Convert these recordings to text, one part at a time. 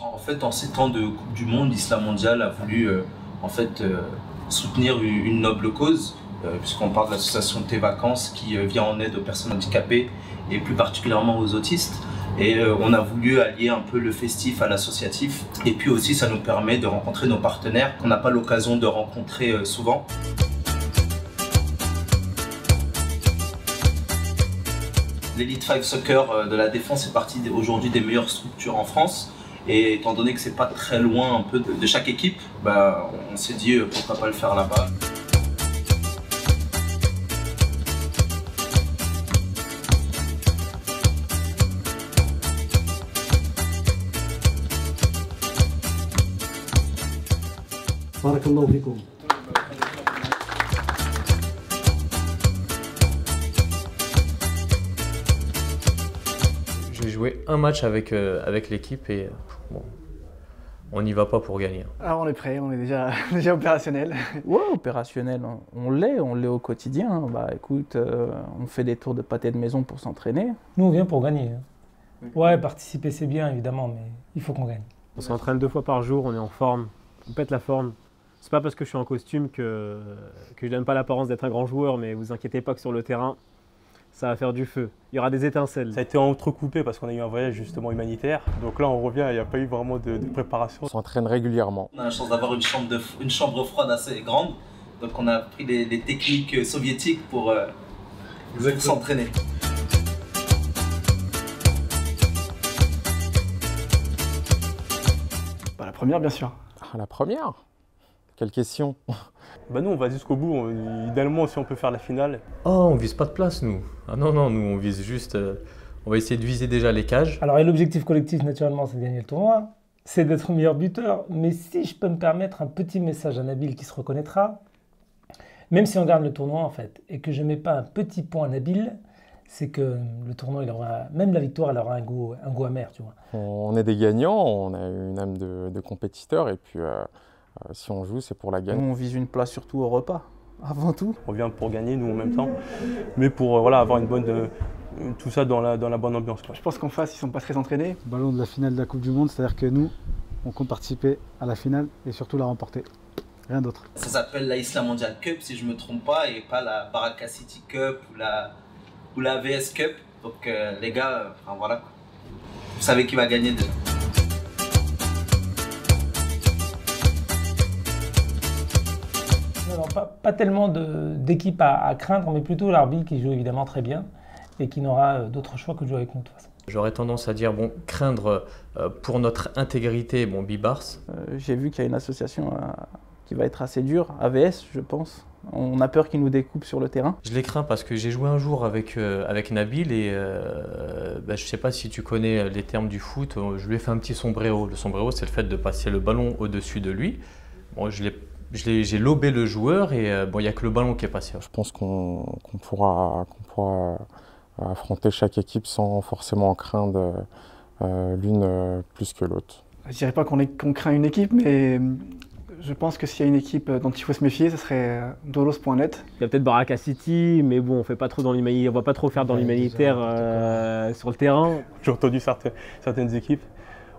En fait, en ces temps de Coupe du Monde, l'Islam mondial a voulu soutenir une noble cause, puisqu'on parle de l'association Tes Vacances qui vient en aide aux personnes handicapées et plus particulièrement aux autistes. Et on a voulu allier un peu le festif à l'associatif. Et puis aussi, ça nous permet de rencontrer nos partenaires qu'on n'a pas l'occasion de rencontrer souvent. L'Elite 5 Soccer de la Défense est partie aujourd'hui des meilleures structures en France. Et étant donné que c'est pas très loin un peu de chaque équipe, on s'est dit pourquoi pas le faire là-bas. Barakallahu fikoum. J'ai joué un match avec l'équipe et bon, on n'y va pas pour gagner. Ah, on est prêt, on est déjà opérationnel. Ouais, opérationnel, on l'est au quotidien. Bah écoute, on fait des tours de pâté de maison pour s'entraîner. Nous, on vient pour gagner. Ouais, participer c'est bien évidemment, mais il faut qu'on gagne. On s'entraîne 2 fois par jour, on est en forme, on pète la forme. C'est pas parce que je suis en costume que je donne pas l'apparence d'être un grand joueur, mais vous inquiétez pas que sur le terrain, ça va faire du feu. Il y aura des étincelles. Ça a été entrecoupé parce qu'on a eu un voyage justement humanitaire. Donc là, on revient, il n'y a pas eu vraiment de préparation. On s'entraîne régulièrement. On a la chance d'avoir une chambre froide assez grande. Donc on a pris les techniques soviétiques pour s'entraîner. La première, bien sûr. Ah, la première? Quelle question? Nous, on va jusqu'au bout. Idéalement, si on peut faire la finale. Oh, on vise pas de place, nous. Ah non, nous, on vise juste... on va essayer de viser déjà les cages. Alors, et l'objectif collectif, naturellement, c'est de gagner le tournoi. C'est d'être meilleur buteur. Mais si je peux me permettre un petit message à Nabil qui se reconnaîtra, même si on gagne le tournoi, en fait, et que je ne mets pas un petit point à Nabil, c'est que le tournoi, même la victoire, elle aura un goût amer, tu vois. On est des gagnants, on a une âme de compétiteur et puis si on joue, c'est pour la gagner. On vise une place surtout au repas, avant tout. On vient pour gagner, nous, en même temps, mais pour avoir une bonne... tout ça dans la bonne ambiance, quoi. Je pense qu'en face, ils sont pas très entraînés. Ballon de la finale de la Coupe du Monde, c'est-à-dire que nous, on compte participer à la finale et surtout la remporter. Rien d'autre. Ça s'appelle la Islam Mondial Cup, si je ne me trompe pas, et pas la Baraka City Cup ou la VS Cup. Donc les gars, voilà quoi. Vous savez qui va gagner déjà. Non, pas tellement d'équipe à craindre, mais plutôt l'arbitre qui joue évidemment très bien et qui n'aura d'autre choix que de jouer avec nous de toute façon. J'aurais tendance à dire, craindre pour notre intégrité, Bibars. J'ai vu qu'il y a une association qui va être assez dure, AVS je pense. On a peur qu'ils nous découpent sur le terrain. Je les crains parce que j'ai joué un jour avec Nabil et je ne sais pas si tu connais les termes du foot, je lui ai fait un petit sombrero. Le sombrero, c'est le fait de passer le ballon au-dessus de lui. Bon, j'ai lobé le joueur et il n'y a que le ballon qui est passé. Je pense qu'on pourra affronter chaque équipe sans forcément craindre l'une plus que l'autre. Je dirais pas qu'on craint une équipe, mais je pense que s'il y a une équipe dont il faut se méfier, ce serait Dolos.net. Il y a peut-être Baraka City, mais bon, on fait pas trop dans l'humanitaire, on va pas trop faire dans l'humanitaire sur le terrain. J'ai entendu certaines équipes,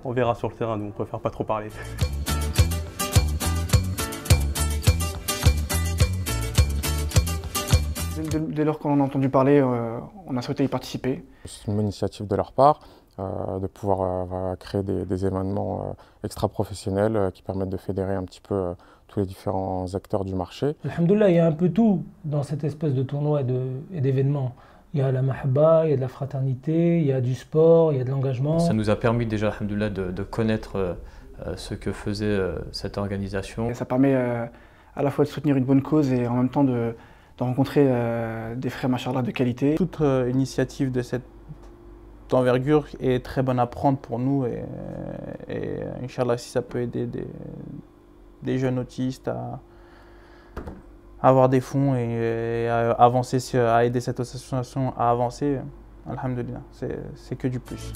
on verra sur le terrain, nous on préfère pas trop parler. Dès lors qu'on en a entendu parler, on a souhaité y participer. C'est une bonne initiative de leur part de pouvoir créer des événements extra-professionnels qui permettent de fédérer un petit peu tous les différents acteurs du marché. Alhamdoulilah, il y a un peu tout dans cette espèce de tournoi et d'événements. Il y a la mahabba, il y a de la fraternité, il y a du sport, il y a de l'engagement. Ça nous a permis déjà, alhamdoulilah, de connaître ce que faisait cette organisation. Et ça permet à la fois de soutenir une bonne cause et en même temps de rencontrer des frères machallah de qualité. Toute initiative de cette envergure est très bonne à prendre pour nous et Inch'Allah, si ça peut aider des jeunes autistes à avoir des fonds et à avancer, à aider cette association à avancer, alhamdoulilah, c'est que du plus.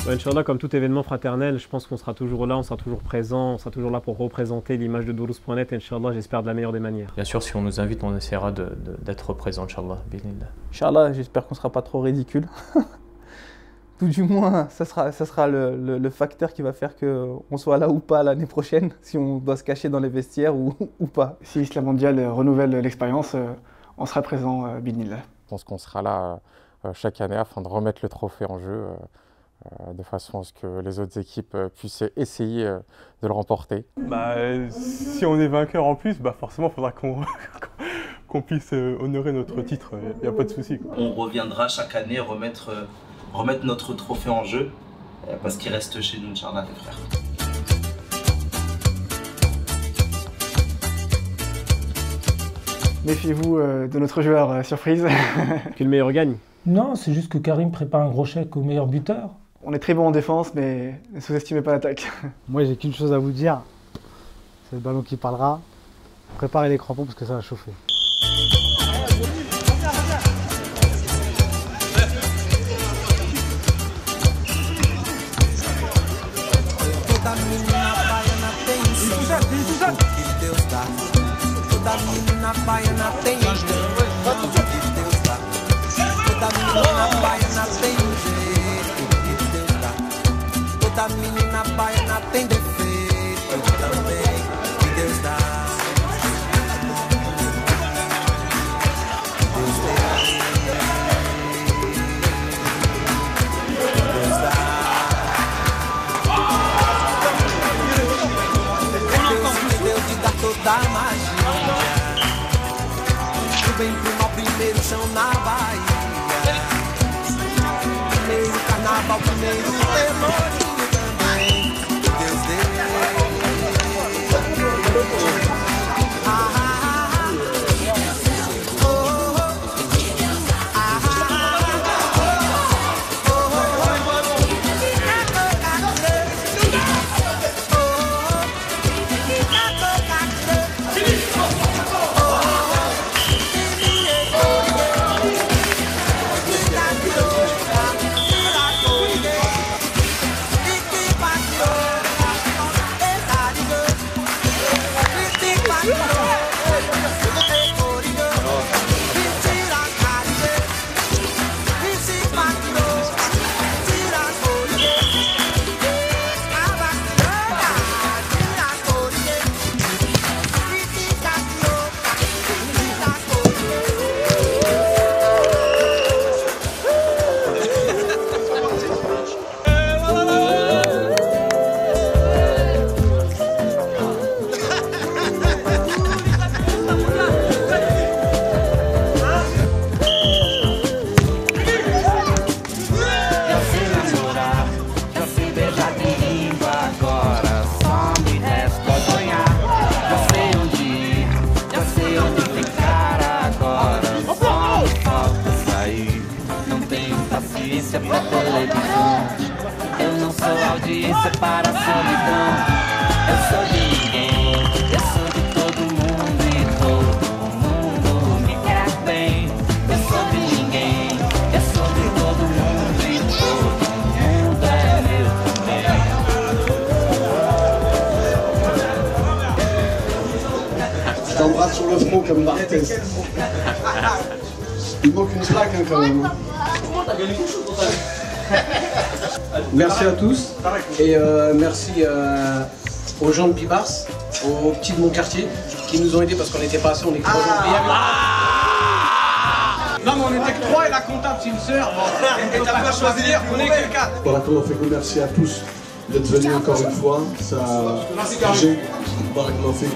Ouais, Inch'Allah, comme tout événement fraternel, je pense qu'on sera toujours là, on sera toujours présent, on sera toujours là pour représenter l'image de Durus.net. Inch'Allah, j'espère de la meilleure des manières. Bien sûr, si on nous invite, on essaiera d'être présent, Inch'Allah. Inch'Allah, j'espère qu'on ne sera pas trop ridicule. Tout du moins, ça sera le facteur qui va faire qu'on soit là ou pas l'année prochaine, si on doit se cacher dans les vestiaires ou pas. Si Islam Mondial renouvelle l'expérience, on sera présent, Bidnillah. Je pense qu'on sera là chaque année afin de remettre le trophée en jeu, de façon à ce que les autres équipes puissent essayer de le remporter. Si on est vainqueur en plus, forcément il faudra qu'on puisse honorer notre titre, il n'y a pas de souci. On reviendra chaque année remettre notre trophée en jeu, parce qu'il reste chez nous, Inch'Allah, les frères. Méfiez-vous de notre joueur surprise. Que le meilleur gagne. Non, c'est juste que Karim prépare un gros chèque au meilleur buteur. On est très bon en défense, mais ne sous-estimez pas l'attaque. Moi, j'ai qu'une chose à vous dire. C'est le ballon qui parlera. Préparez les crampons parce que ça va chauffer. Toda menina baiana tem jeito que Deus dá. Toda menina baiana tem jeito que Deus dá. Toda menina baiana tem defeito também que Deus dá. Deus tem. Deus dá. Deus me deu de dar toda a magia. Vem pro mal, primeiro chão na Bahia. Primeiro carnaval, primeiro pelourinho também. Deus deu. Eu não sou audiência para a solidão. Eu sou de ninguém, eu sou de todo mundo e todo mundo me quer bem. Eu sou de ninguém, eu sou de todo mundo e todo mundo é meu também. Je t'embrasse sur le front comme Barthez. Il manque une plaque quand même. Merci à tous et merci aux gens de Bibars, aux petits de mon quartier qui nous ont aidés parce qu'on n'était pas assez, on est que 3 Non mais on était que 3 et la comptable c'est une sœur. Et t'as pas choisir, on est que 4. Voilà, comment on fait merci à tous d'être venus encore une fois.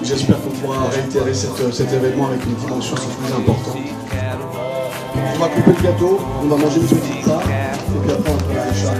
J'espère qu'on pourra réitérer cet événement avec une dimension plus importante. On va couper le gâteau, on va manger une petite part et puis après on va faire le chat.